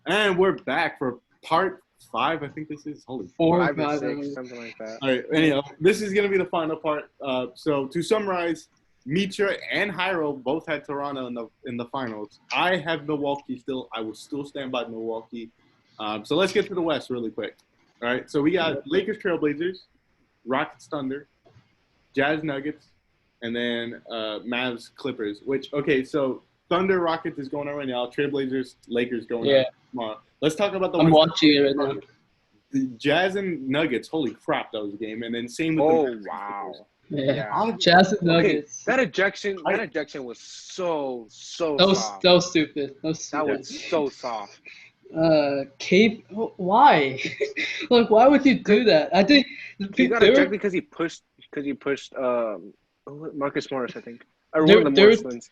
And we're back for part 5. I think this is. Holy. 5 or 6, something like that. All right. Anyhow, this is gonna be the final part. So to summarize, Mitra and Jairo both had Toronto in the finals. I have Milwaukee still. I will still stand by Milwaukee. So let's get to the West really quick. All right. So we got Lakers, Trailblazers, Rockets, Thunder, Jazz, Nuggets, and then Mavs, Clippers. So Thunder, Rockets is going on right now. Trailblazers, Lakers going on tomorrow. Let's talk about the I'm West. watching it right now. The Jazz and Nuggets. Holy crap, that was a game. And then same with Oh, the Mavs. wow. Yeah. Jazz and Nuggets. That ejection was so That soft. was stupid. That was so soft. Cape. Why? Like, why would you do that? I think He got ejected because he pushed Marcus Morris, I think, or one of the Morris twins.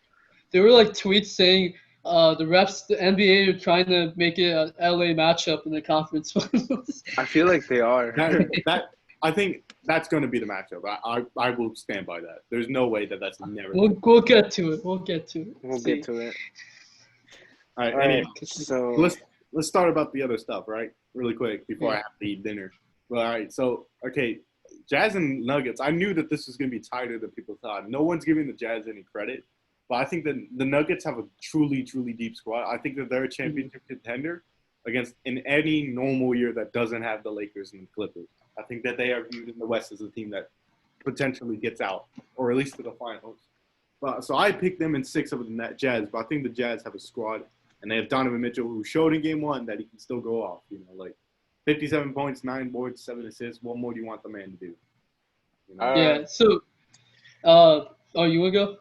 There were like tweets saying the refs, the NBA are trying to make it an LA matchup in the conference finals. I feel like they are. I think that's going to be the matchup. I will stand by that. There's no way that's never. We'll get to it. We'll get to it. We'll get to it. All right. Anyway, so let's start about the other stuff, right? Really quick before I have to eat dinner. All right. So Jazz and Nuggets. I knew that this was going to be tighter than people thought. No one's giving the Jazz any credit, but I think that the Nuggets have a truly, truly deep squad. I think that they're a championship contender in any normal year that doesn't have the Lakers and the Clippers. I think that they are viewed in the West as a team that potentially gets out, or at least to the finals. So I picked them in 6 of the Jazz, but I think the Jazz have a squad, and they have Donovan Mitchell, who showed in Game 1 that he can still go off. 57 points, 9 boards, 7 assists. What more do you want the man to do? Yeah. So, you want to go?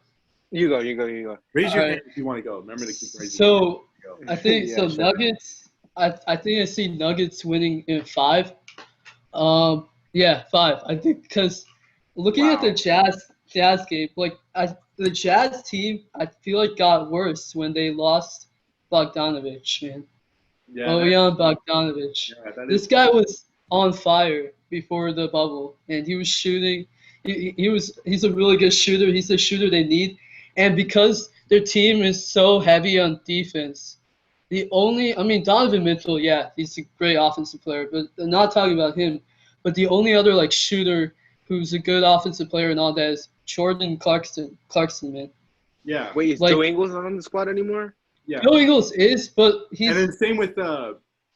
You go. Raise your hand if you want to go. Remember to keep raising. So your hand. I think Sure. Nuggets. I think I see Nuggets winning in 5. 5. I think because looking at the Jazz game, the Jazz team, I feel like got worse when they lost Bogdanovich, man. Bojan Bogdanovich. Yeah, this guy was on fire before the bubble, and he was shooting. He's a really good shooter. He's the shooter they need, and because their team is so heavy on defense, Donovan Mitchell, he's a great offensive player, but I'm not talking about him. But the only other shooter who's a good offensive player and all that is Jordan Clarkson, man. Yeah. Wait, is Joe Ingles not on the squad anymore? Yeah. Joe Ingles is, but he's. And then same with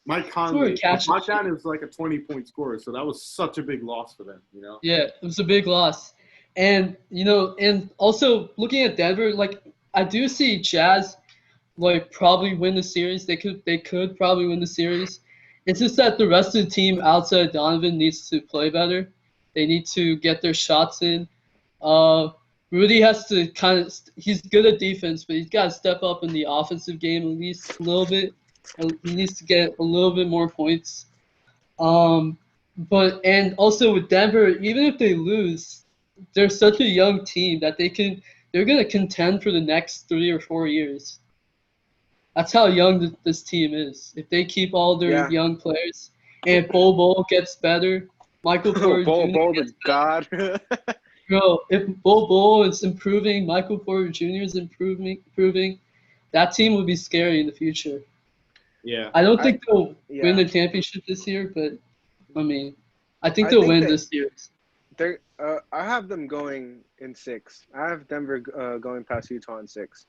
Mike Conley. Lockdown is like a 20-point scorer, so that was such a big loss for them. Yeah, it was a big loss, and and also looking at Denver, I do see Jazz probably win the series. They could probably win the series. It's just that the rest of the team outside Donovan needs to play better. They need to get their shots in. Rudy has to he's good at defense, but he's got to step up in the offensive game at least a little bit. He needs to get a little bit more points. And also with Denver, even if they lose, they're such a young team that they're going to contend for the next 3 or 4 years. That's how young this team is. If they keep all their young players, and Bol gets better, Michael Porter Jr. gets God. Bro, if Bol is improving, Michael Porter Jr. is improving, that team would be scary in the future. Yeah. I don't think they'll win the championship this year, but I think they'll win this year. I have them going in 6. I have Denver going past Utah in 6.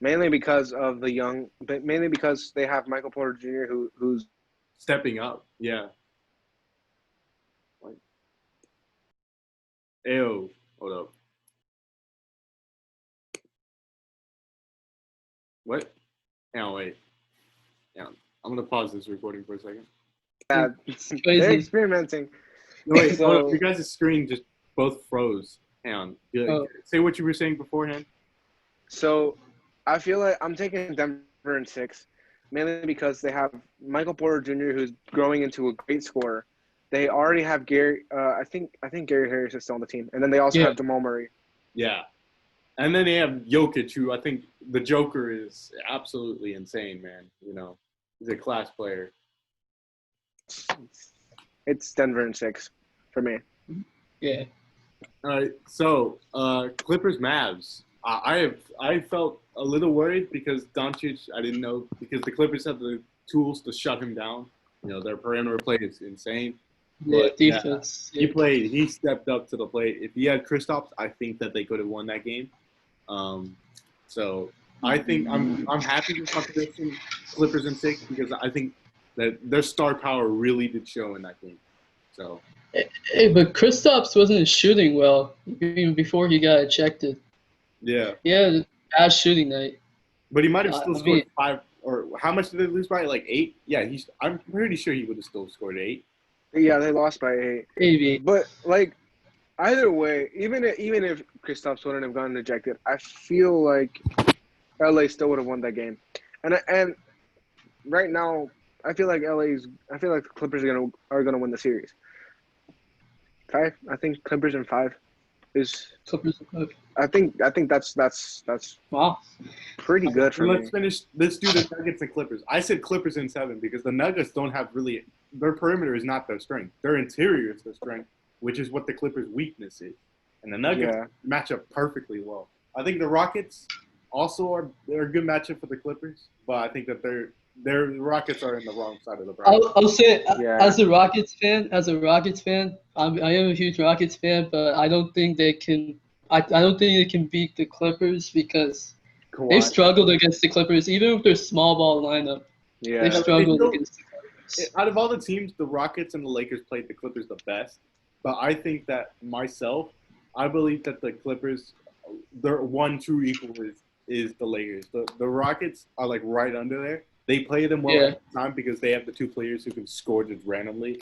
Mainly because of but mainly because they have Michael Porter Jr. who's stepping up. Yeah. Ew. Hold up. What? Hang on, wait. Yeah. I'm gonna pause this recording for a second. Yeah, they're experimenting. No, wait, so you guys' screen just both froze. Hang on. Say what you were saying beforehand. So I feel like I'm taking Denver in 6, mainly because they have Michael Porter Jr., who's growing into a great scorer. They already have Gary. I think Gary Harris is still on the team, and then they also have Jamal Murray. Yeah, and then they have Jokic, who I think the Joker is absolutely insane, man. He's a class player. It's Denver in 6 for me. Yeah. All right. So Clippers Mavs. I felt a little worried because Doncic, I didn't know, because the Clippers have the tools to shut him down. You know, their perimeter play is insane. Yeah, But, defense. He played. He stepped up to the plate. If he had Kristaps, I think that they could have won that game. So I think I'm happy with my prediction, Clippers in 6, because I think that their star power really did show in that game. So. Hey, but Kristaps wasn't shooting well even before he got ejected. Yeah. He had a bad shooting night. But he might have still scored 5, or how much did they lose by? Like 8? Yeah, I'm pretty sure he would have still scored 8. Yeah, they lost by 8. Maybe. But like, either way, even if Kristaps wouldn't have gotten ejected, I feel like LA still would have won that game. And right now, I feel like the Clippers are gonna win the series. 5. I think Clippers in 5 is. Clippers in 5. I think that's Wow. Pretty good for me. Let's do the Nuggets and Clippers. I said Clippers in 7 because the Nuggets don't have really their perimeter is not their strength. Their interior is their strength, which is what the Clippers' weakness is. And the Nuggets match up perfectly well. I think the Rockets also they're a good matchup for the Clippers, but I think that their Rockets are in the wrong side of the bracket. I'll say as a Rockets fan, I am a huge Rockets fan, but I don't think they can. I don't think they can beat the Clippers because they've struggled against the Clippers, even with their small ball lineup. Yeah, they've struggled against the Clippers. Out of all the teams, the Rockets and the Lakers played the Clippers the best. But I think that I believe that the Clippers, their one true equal is the Lakers. The Rockets are like right under there. They play them well at the time because they have the 2 players who can score just randomly,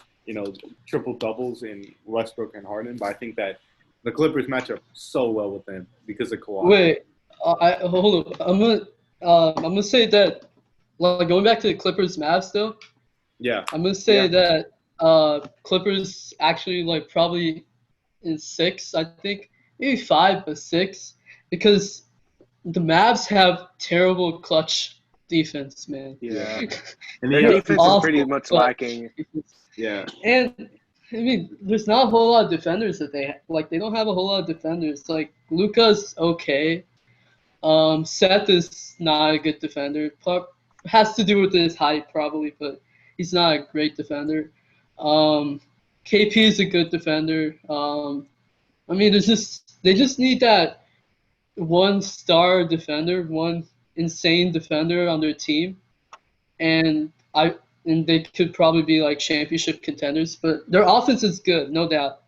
triple doubles in Westbrook and Harden. But I think that the Clippers match up so well with them because of Kawhi. Wait, hold on. I'm gonna say that, like going back to the Clippers Mavs though. Yeah. I'm gonna say that Clippers actually like probably in 6. I think maybe 5, but 6 because the Mavs have terrible clutch defense, man. Yeah. And their defense is pretty much lacking. Yeah. And I mean, there's not a whole lot of defenders that they like. They don't have a whole lot of defenders. Like Luka's okay. Seth is not a good defender. Has to do with his height probably, but he's not a great defender. KP is a good defender. I mean, they just need that one star defender, one insane defender on their team, and they could probably be like championship contenders. But their offense is good, no doubt.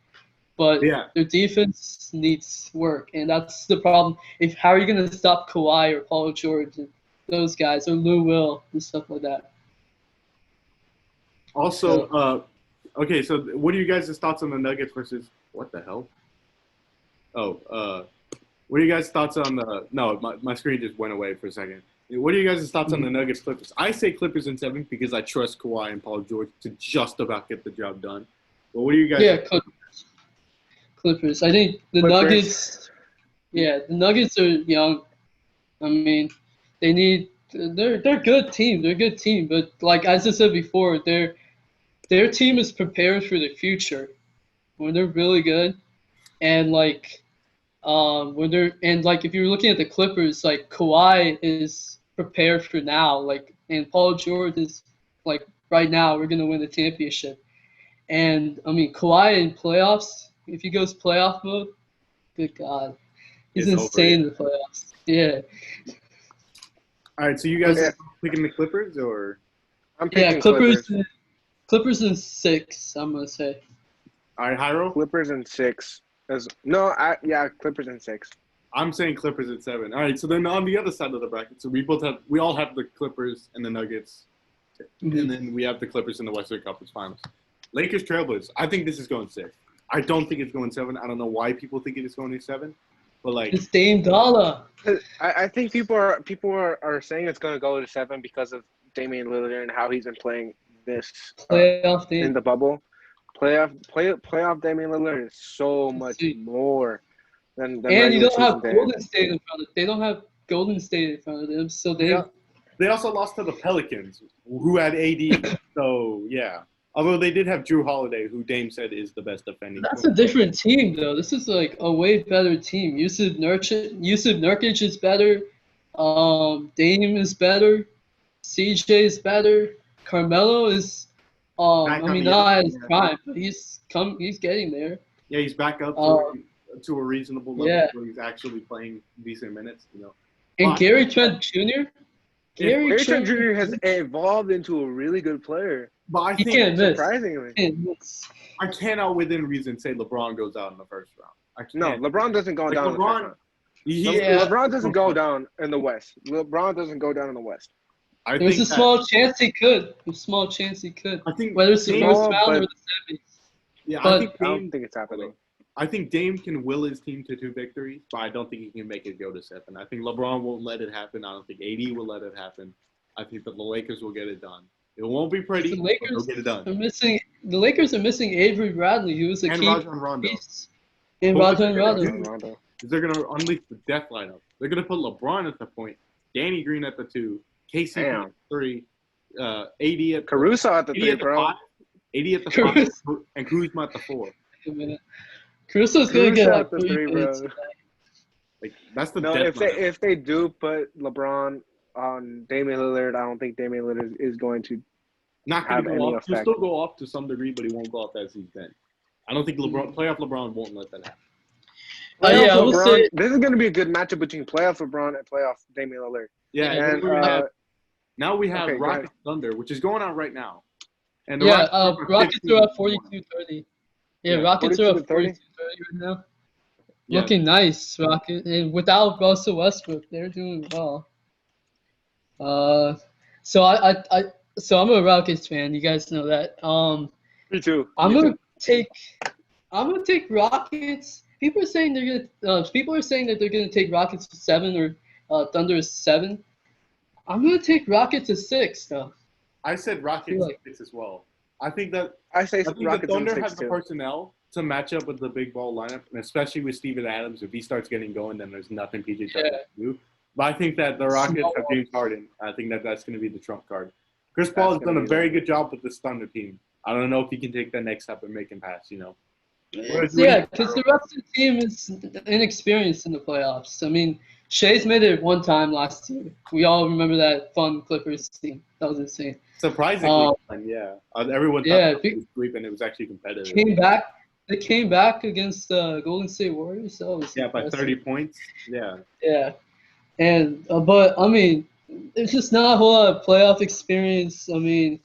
But their defense needs work, and that's the problem. How are you going to stop Kawhi or Paul George and those guys, or Lou Will and stuff like that? Also, okay, so what are you guys' thoughts on the Nuggets versus what the hell? What are you guys' thoughts on the – no, my screen just went away for a second. What are you guys' thoughts on the Nuggets Clippers? I say Clippers in 7 because I trust Kawhi and Paul George to just about get the job done. But what are you guys Clippers. I think the Nuggets – the Nuggets are young. I mean, they're a good team. They're a good team. But like as I said before, their team is prepared for the future when they're really good. And like if you're looking at the Clippers, like Kawhi is prepared for now, like, and Paul George is like right now we're gonna win the championship. And I mean Kawhi in playoffs, if he goes playoff mode, good God, he's insane in the playoffs. Yeah. All right, so you guys are picking the Clippers, or? I'm picking Clippers. Clippers in 6, I'm gonna say. All right, Jairo? Clippers in 6. Clippers in 6. I'm saying Clippers in 7. All right, so then on the other side of the bracket, so we all have the Clippers and the Nuggets, and then we have the Clippers in the Western Conference Finals. Lakers Trailblazers. I think this is going 6. I don't think it's going 7. I don't know why people think it is going 7, but like it's Dame Dollar. I think people are saying it's going to go to 7 because of Damian Lillard and how he's been playing this playoff in the bubble. Playoff Damian Lillard is so much more than and you don't have Golden State in front of them. They don't have Golden State in front of them, so they also lost to the Pelicans, who had AD. So yeah, although they did have Drew Holiday, who Dame said is the best defending. That's a different team, though. This is like a way better team. Yusuf Nurkic is better. Dame is better. CJ is better. Carmelo is, Back I on mean, the not up, at his yeah. prime, but he's getting there. Yeah, he's back up to a reasonable level Yeah. where he's actually playing decent minutes. And Well, Gary Trent Jr. Gary Trent Jr. has evolved into a really good player. But I He think can't miss. Surprisingly, He can't miss. I cannot within reason say LeBron goes out in the first round. I can't. No, LeBron doesn't go down in the first round. Yeah. LeBron doesn't go down in the West. LeBron doesn't go down in the West. There's a small chance he could. A small chance he could. I think whether it's the first round or the semis. Yeah, But I don't think it's happening. I think Dame can will his team to 2 victories, but I don't think he can make it go to 7. I think LeBron won't let it happen. I don't think AD will let it happen. I think that the Lakers will get it done. It won't be pretty, the Lakers but they'll get it done. The Lakers are missing Avery Bradley, who was a key Rajon Rondo. piece. And Rajon Rondo. They're going to unleash the death lineup. They're going to put LeBron at the point, Danny Green at the 2, KCP at the 3, AD at Caruso at the 3, bro. 5, AD at the 5, and Kuzma at the 4. Wait a minute. Caruso's going to get like 3 minutes. Like, that's the if they do put LeBron on Damian Lillard, I don't think Damian Lillard is going to have any effect. He'll still go off to some degree, but he won't go off as he's been. I don't think playoff LeBron won't let that happen. Yeah, I will say this is going to be a good matchup between playoff LeBron and playoff Damian Lillard. Yeah, and now we have Rockets Thunder, which is going on right now. And Rockets are at 42-30. Yeah, Rockets are at 42-30 right now. Yeah. Looking nice, Rocket. And without Russell Westbrook, they're doing well. So I'm a Rockets fan. You guys know that. Me too. I'm gonna take Rockets. People are saying that they're gonna take Rockets to 7 or Thunder 7. I'm gonna take Rockets to 6 though. I said Rockets to 6 as well. I think Rockets the Thunder has the too. personnel to match up with the big ball lineup, and especially with Steven Adams. If he starts getting going, then there's nothing PJ Tucker can do. But I think that the Rockets have James Harden. I think that's going to be the trump card. Chris Paul has done a very good job with this Thunder team. I don't know if he can take that next step and make him pass, Yeah, because the rest of the team is inexperienced in the playoffs. I mean, Shea's made it one time last year. We all remember that fun Clippers team. That was insane. Surprisingly fun, yeah. Everyone thought it was sweeping. It was actually competitive. They came back against Golden State Warriors. So by 30 points. Yeah. Yeah. And but I mean, there's just not a whole lot of playoff experience. I mean,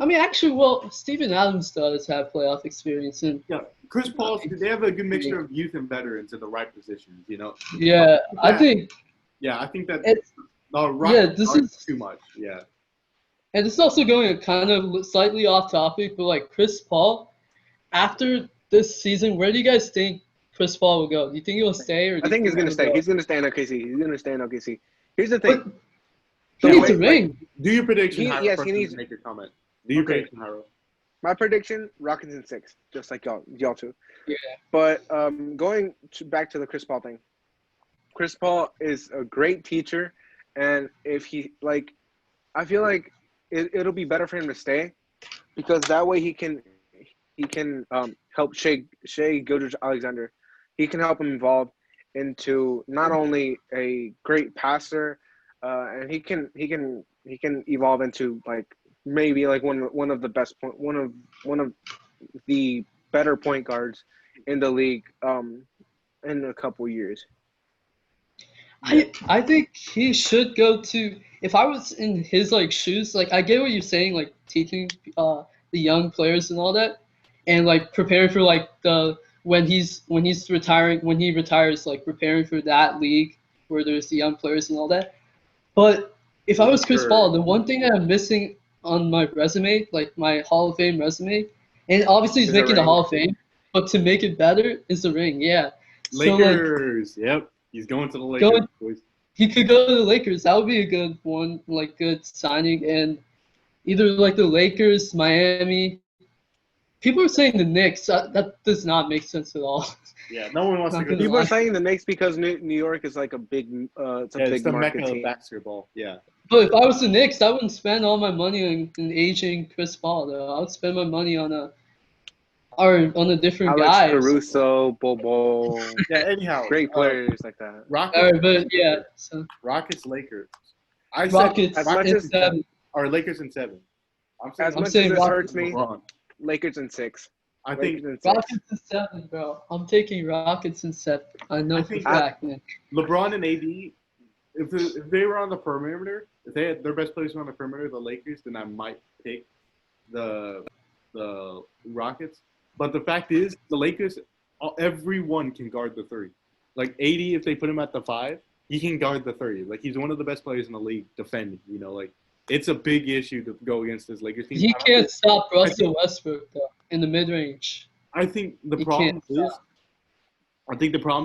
actually, Steven Adams does have playoff experience, and Chris Paul. They have a good mixture of youth and veterans in the right positions. Yeah, I think. Yeah, I think that. This is too much. Yeah. And this is also going kind of slightly off topic, but like Chris Paul, after this season, where do you guys think Chris Paul will go? Do you think he will stay, or I think he's going to stay. He's going to stay in OKC. Here's the thing. He needs a ring. Do your prediction. Yes, he needs to make your comment. Do your prediction, Jairo. My prediction: Rockets in 6, just like y'all two. Yeah. But going back to the Chris Paul thing, Chris Paul is a great teacher, and if he I feel like it'll be better for him to stay, because that way he can help Shai Gilgeous-Alexander. He can help him evolve into not only a great passer, and he can evolve into maybe one of the better point guards in the league in a couple years. I think he should go to. If I was in his shoes, I get what you're saying, teaching the young players and all that, and preparing for when he retires, preparing for that league where there's the young players and all that. But if I was Chris Paul, the one thing that I'm missing on my resume, my Hall of Fame resume, and obviously he's making the Hall of Fame, but to make it better is the ring. Yeah. Lakers. Yep. He's going to the Lakers. He could go to the Lakers. That would be a good one, good signing. And either the Lakers, Miami. People are saying the Knicks. That does not make sense at all. Yeah, no one wants to go. People are saying the Knicks because New York is a big, it's the market mecca team. of basketball. Yeah. But if I was the Knicks, I wouldn't spend all my money on aging Chris Paul. Though I would spend my money on are on a different Alex guys. Caruso, Bobo. Yeah. Anyhow, Great players like that. Rockets. But yeah, so Rockets, Lakers. I said Rockets As much in as 7. or Lakers in 7. I'm saying as I'm much as saying this Rockets. hurts me, LeBron. Lakers in 6. I think Lakers in 6. Rockets in 7, bro. I'm taking Rockets in 7. I know I for a think fact, man. LeBron and AD. If they were on the perimeter, if they had their best players were on the perimeter, the Lakers, then I might pick the Rockets. But the fact is, the Lakers, everyone can guard the 3. Like 80, if they put him at the 5, he can guard the 3. Like he's one of the best players in the league defending. You know, like it's a big issue to go against this Lakers team. He can't stop Russell Westbrook though in the mid range. I think the problem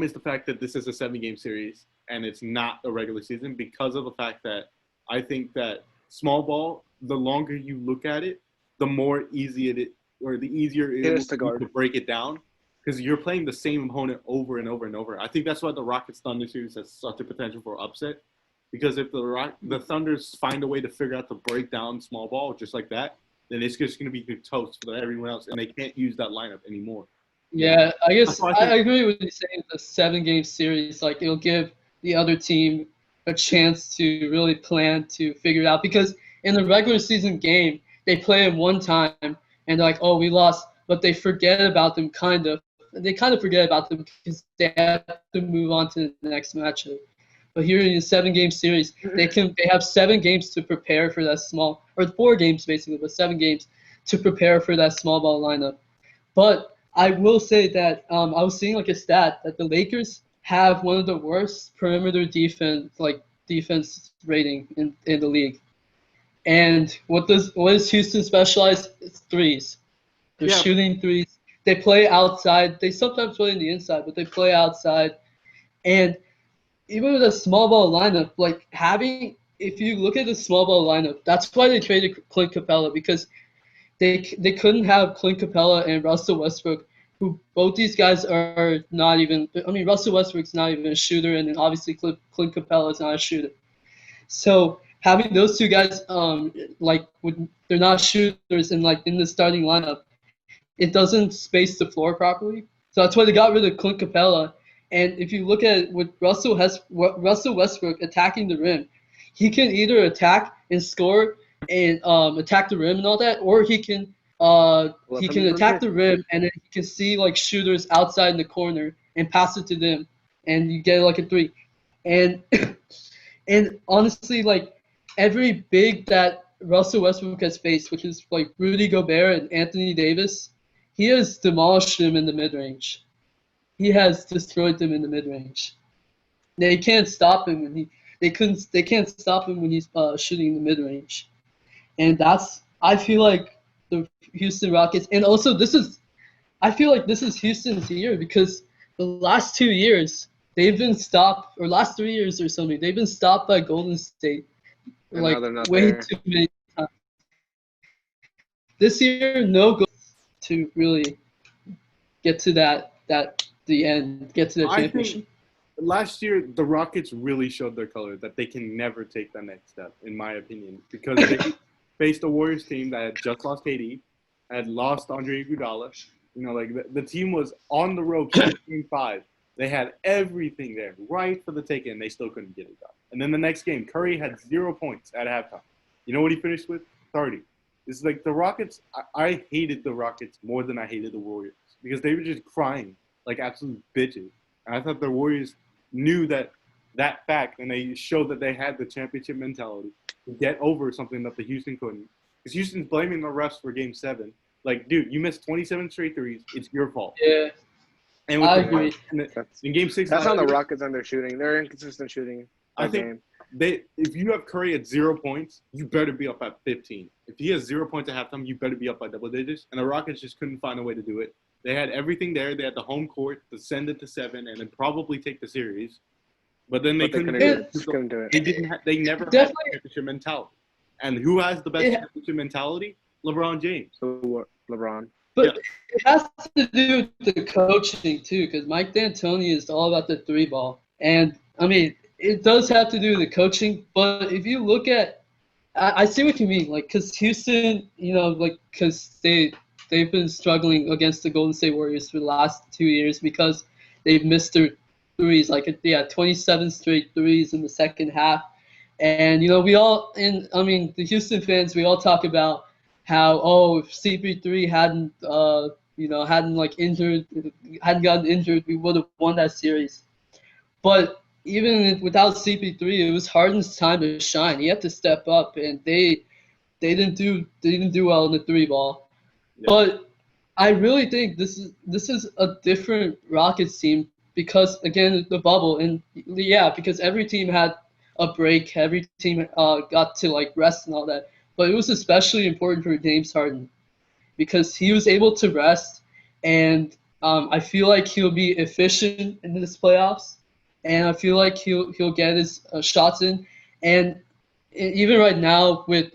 is the fact that this is a 7-game series and it's not a regular season because of the fact that I think that small ball, the longer you look at it, the more easy it is, or the easier it is to break it down because you're playing the same opponent over and over and over. I think that's why the Rockets Thunder series has such a potential for upset because if the Thunders find a way to figure out to break down small ball just like that, then it's just going to be toast for everyone else, and they can't use that lineup anymore. Yeah, I guess I agree with you saying the 7-game series, like it'll give the other team a chance to really plan to figure it out because in the regular season game, they play it one time and they're like, oh, we lost, but they forget about them kind of. They kind of forget about them because they have to move on to the next matchup. But here in a 7-game series, they have 7 games to prepare for that small, or 4 games basically, but 7 games to prepare for that small ball lineup. But I will say that I was seeing like a stat that the Lakers have one of the worst perimeter defense rating in the league. And what is Houston specialized? It's threes. They're shooting threes. They play outside. They sometimes play in the inside, but they play outside. And even with a small ball lineup, like if you look at the small ball lineup, that's why they traded Clint Capella because they couldn't have Clint Capella and Russell Westbrook, who both these guys are not even. I mean, Russell Westbrook's not even a shooter, and then obviously Clint Capella is not a shooter. So having those two guys, they're not shooters, and like in the starting lineup, it doesn't space the floor properly. So that's why they got rid of Clint Capella. And if you look at it, with Russell Westbrook attacking the rim, he can either attack and score and attack the rim and all that, or he can attack the rim and then he can see like shooters outside in the corner and pass it to them, and you get like a 3. And and honestly, like every big that Russell Westbrook has faced, which is like Rudy Gobert and Anthony Davis, he has demolished them in the mid-range. He has destroyed them in the mid-range. They can't stop him when they can't stop him when he's shooting in the mid-range. And I feel like the Houston Rockets, and also I feel like this is Houston's year because the last 2 years they've been stopped, or last 3 years or something, they've been stopped by Golden State like way too many times. This year, no goal to really get to the end, get to the championship. Last year, the Rockets really showed their color that they can never take the next step, in my opinion, because they faced a Warriors team that had just lost KD, had lost Andre Iguodala. You know, like the team was on the ropes in 5. They had everything there, right for the taking, and they still couldn't get it done. And then the next game, Curry had 0 points at halftime. You know what he finished with? 30. It's like the Rockets. I hated the Rockets more than I hated the Warriors because they were just crying like absolute bitches. And I thought the Warriors knew that fact, and they showed that they had the championship mentality to get over something that the Houston couldn't. Because Houston's blaming the refs for Game 7. Like, dude, you missed 27 straight threes. It's your fault. Yeah. And I agree. In Game 6, that's on the Rockets and their shooting. They're inconsistent shooting. I think if you have Curry at 0 points, you better be up at 15. If he has 0 points at halftime, you better be up by double digits. And the Rockets just couldn't find a way to do it. They had everything there. They had the home court to send it to 7 and then probably take the series. But then they couldn't do it. They never had the championship mentality. And who has the best championship mentality? LeBron James. LeBron. But it has to do with the coaching too, because Mike D'Antoni is all about the 3 ball. And I mean, it does have to do with the coaching. But if you look at, I see what you mean, like, because Houston, you know, like, because they they've been struggling against the Golden State Warriors for the last 2 years because they've missed their threes. 27 straight threes in the second half. And the Houston fans, we all talk about how if CP3 hadn't gotten injured, we would have won that series. But even without CP3, it was Harden's time to shine. He had to step up, and they didn't do well in the three ball. Yeah. But I really think this is a different Rockets team because again the bubble and because every team had a break, every team got to rest and all that. But it was especially important for James Harden because he was able to rest, and I feel like he'll be efficient in this playoffs, and I feel like he'll get his shots in, and even right now with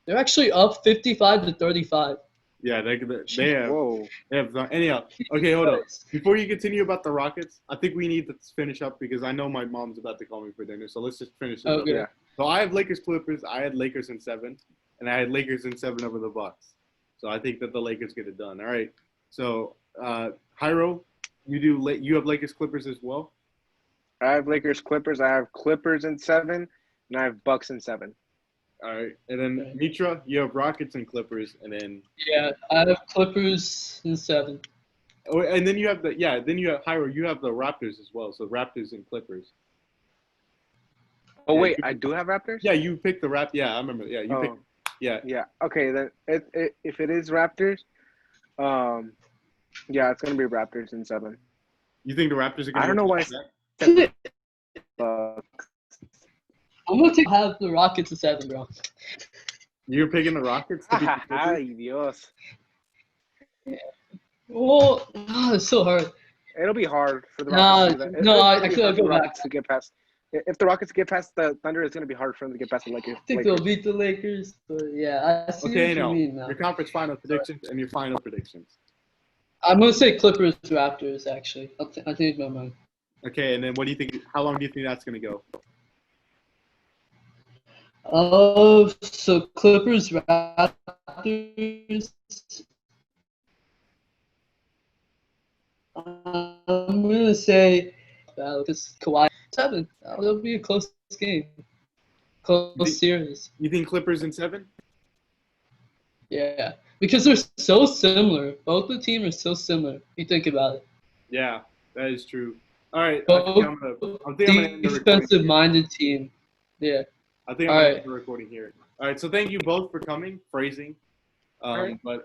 they're actually up 55-35. Yeah, they have anyhow. Okay, hold up. Before you continue about the Rockets, I think we need to finish up because I know my mom's about to call me for dinner. So let's just finish it up. Yeah. So I have Lakers Clippers. I had Lakers in 7, and I had Lakers in 7 over the Bucks. So I think that the Lakers get it done. All right. So Jairo, you have Lakers Clippers as well. I have Lakers Clippers. I have Clippers in 7, and I have Bucks in 7. All right, and then Mitra, you have Rockets and Clippers, and then I have Clippers in 7. Oh, and then you have Jairo, you have the Raptors as well. So Raptors and Clippers. Oh wait, I do have Raptors. Yeah, you picked the Yeah, I remember. Yeah, you picked. Yeah. Yeah. Okay, then if it is Raptors, it's gonna be Raptors in 7. You think the Raptors are gonna? I don't know why. I'm going to have the Rockets in 7, bro. You're picking the Rockets? Ay, Dios. Yeah. Well, it's so hard. It'll be hard for the Rockets to do that. I could go back. To get past. If the Rockets get past the Thunder, it's going to be hard for them to get past the Lakers. I think they'll beat the Lakers, but I see what you mean now. Your conference final predictions and your final predictions. I'm going to say Clippers Raptors, actually. I changed my mind. Okay, and then what do you think? How long do you think that's going to go? So Clippers, Raptors. I'm gonna say because Kawhi 7. That'll be a close game, close series. You think Clippers in 7? Yeah, because they're so similar. Both the teams are so similar. If you think about it. Yeah, that is true. All right, I'm gonna defensive-minded team. Yeah. I think I'm going to end the recording here. All right, so thank you both for coming, phrasing. But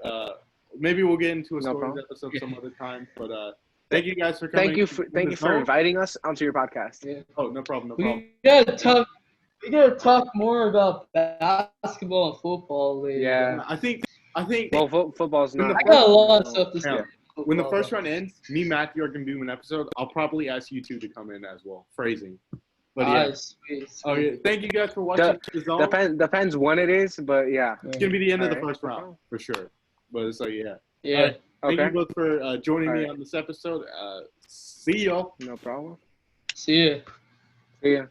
maybe we'll get into a stories episode some other time. But thank you guys for coming. Thank you for inviting us onto your podcast. Yeah. Oh, no problem. We gotta talk more about basketball and football later. Yeah, I think. Well, football's not. I got a lot of stuff to say. When the first round ends, me, Matthew, are going to do an episode. I'll probably ask you two to come in as well, phrasing. But sweet. Okay, thank you guys for watching. Depends when it is, but yeah. It's going to be the end of the first round, for sure. But it's Yeah. Thank you both for joining me on this episode. See y'all. No problem. See ya. See ya.